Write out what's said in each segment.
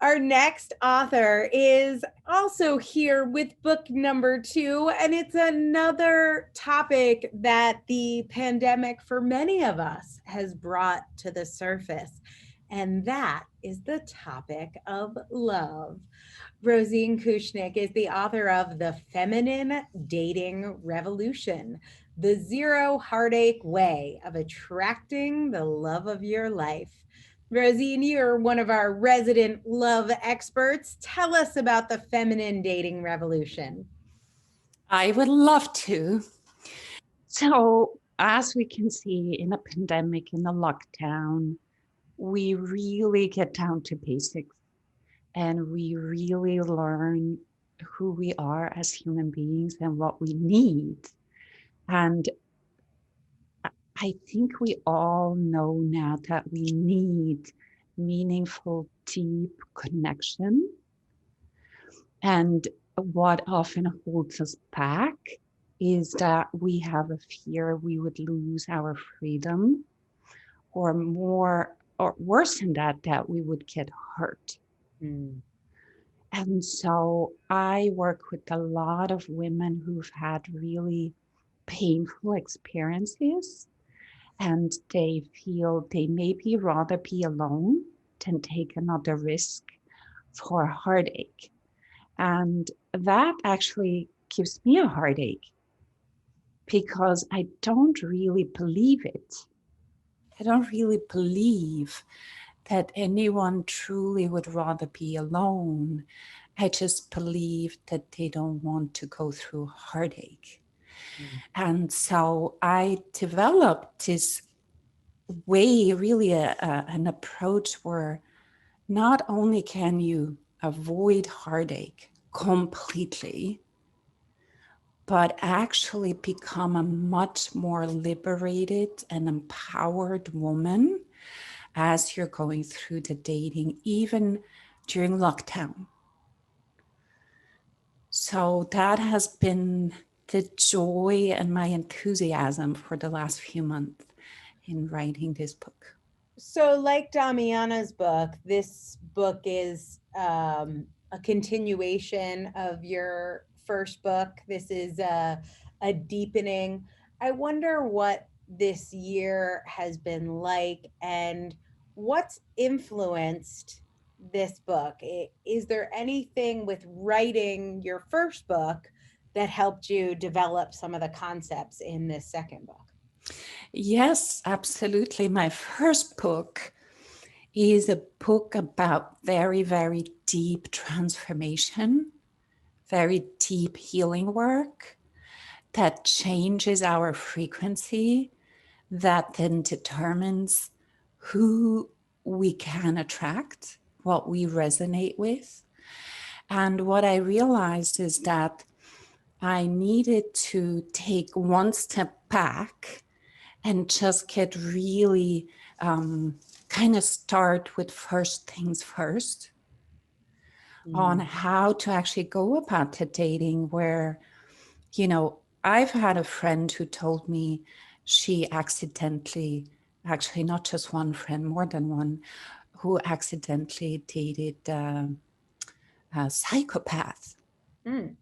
Our next author is also here with book number 2, and it's another topic that the pandemic for many of us has brought to the surface, and that is the topic of love. Rosine Kushnick is the author of The Feminine Dating Revolution, the Zero-Heartache Way of Attracting the Love of Your Life. Rosine, you're one of our resident love experts. Tell us about the feminine dating revolution. I would love to. So, as we can see in a pandemic, in a lockdown, we really get down to basics and we really learn who we are as human beings and what we need. And I think we all know now that we need meaningful, deep connection. And what often holds us back is that we have a fear we would lose our freedom, or more, or worse than that, that we would get hurt. Mm. And so I work with a lot of women who've had really painful experiences and they feel they maybe rather be alone than take another risk for heartache. And that actually gives me a heartache because I don't really believe it. I don't really believe that anyone truly would rather be alone. I just believe that they don't want to go through heartache. Mm. And so I developed this way, really an approach where not only can you avoid heartache completely, but actually become a much more liberated and empowered woman as you're going through the dating, even during lockdown. So that has been the joy and my enthusiasm for the last few months in writing this book. So, like Damiana's book, this book is a continuation of your first book. This is a deepening. I wonder what this year has been like and what's influenced this book. Is there anything with writing your first book that helped you develop some of the concepts in this second book? Yes, absolutely. My first book is a book about very, very deep transformation, very deep healing work that changes our frequency, that then determines who we can attract, what we resonate with. And what I realized is that I needed to take one step back and just get really kind of start with first things first on Mm. how to actually go about the dating where, I've had a friend who told me she accidentally, actually not just one friend, more than one, who accidentally dated a psychopath Mm.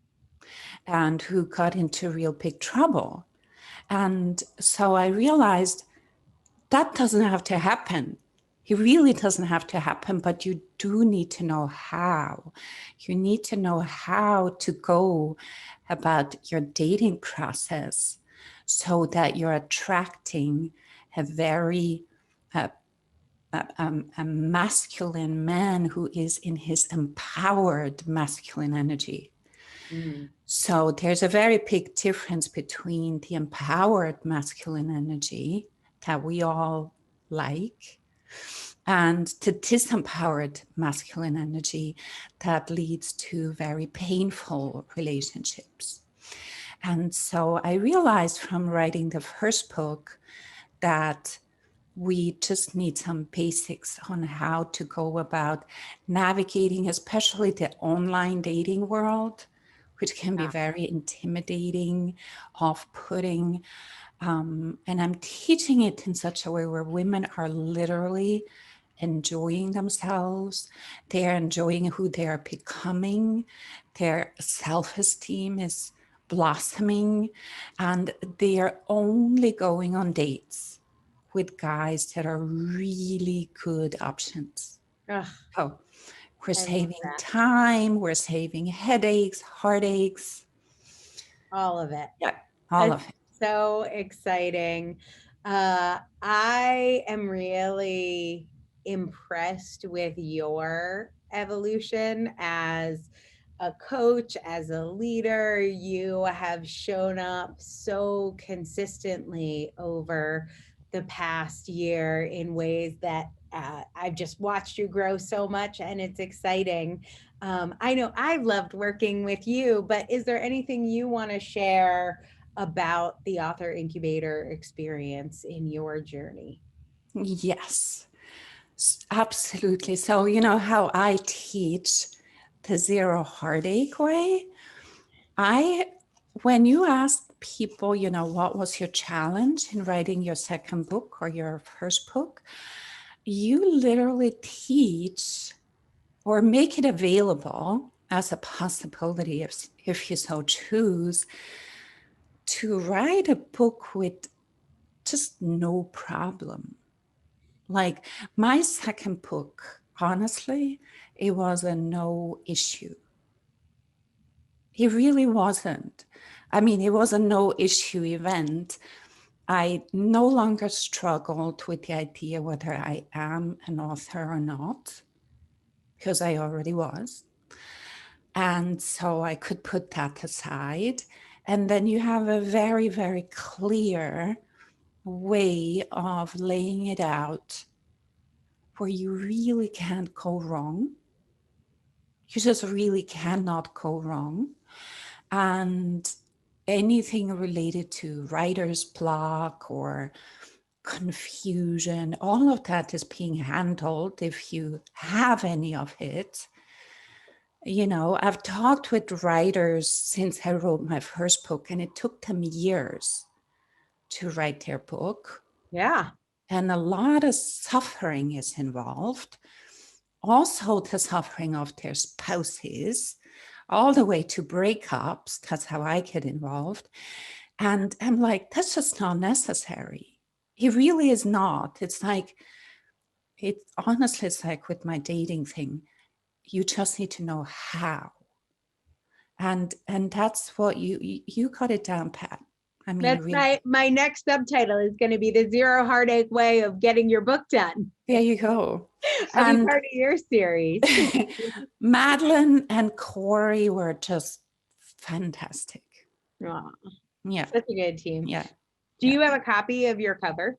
and who got into real big trouble. And so I realized that doesn't have to happen. It really doesn't have to happen, but you do need to know how. You need to know how to go about your dating process so that you're attracting a very a masculine man who is in his empowered masculine energy. Mm. So there's a very big difference between the empowered masculine energy that we all like and the disempowered masculine energy that leads to very painful relationships. And so I realized from writing the first book that we just need some basics on how to go about navigating, especially the online dating world, which can be Yeah. very intimidating, off-putting. And I'm teaching it in such a way where women are literally enjoying themselves. They're enjoying who they are becoming. Their self-esteem is blossoming, and they are only going on dates with guys that are really good options. Ugh, Oh, we're I love saving that. time, we're saving headaches, heartaches. All of it. Yeah, all That's of it. so exciting. I am really impressed with your evolution as a coach, as a leader. You have shown up so consistently over the past year in ways that I've just watched you grow so much, and it's exciting. I know I've loved working with you, but is there anything you want to share about the author incubator experience in your journey? Yes, absolutely. So, you know how I teach the Zero-Heartache way? When you ask people, you know, what was your challenge in writing your second book or your first book, you literally teach or make it available as a possibility if you so choose to write a book with just no problem. Like my second book, honestly, it was a no issue. It really wasn't. I mean, it was a no issue event. I no longer struggled with the idea whether I am an author or not, because I already was. And so I could put that aside. And then you have a very, very clear way of laying it out where you really can't go wrong. You just really cannot go wrong. And anything related to writer's block or confusion, all of that is being handled if you have any of it. You know, I've talked with writers since I wrote my first book, and it took them years to write their book. Yeah. And a lot of suffering is involved. Also, the suffering of their spouses, all the way to breakups. That's how I get involved. And I'm like, that's just not necessary. It really is not. It's like, it's like with my dating thing, you just need to know how. And that's what you got it down pat. I mean, That's really, my next subtitle is going to be the Zero-Heartache way of getting your book done. there you go. I'll be And part of your series. Madeline and Corey were just fantastic. Aw, Yeah, such a good team. yeah, Do yeah. you have a copy of your cover?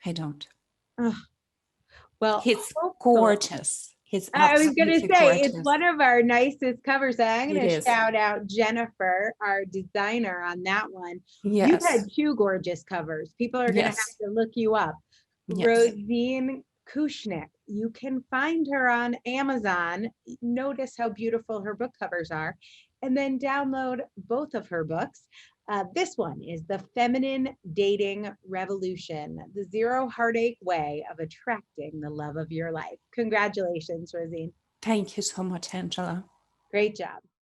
I don't. Oh, well, He's hopefully. gorgeous. He's I was going to absolutely say it's gorgeous. one of our nicest covers. So I'm It going to is. shout out Jennifer, our designer, on that one. You've Yes, had two gorgeous covers. People are going to have yes, to look you up. yes. Rosine Kushnick. You can find her on Amazon. Notice how beautiful her book covers are, and then download both of her books. This one is The Feminine Dating Revolution, the Zero-Heartache way of attracting the love of your life. Congratulations, Rosine. Thank you so much, Angela. Great job.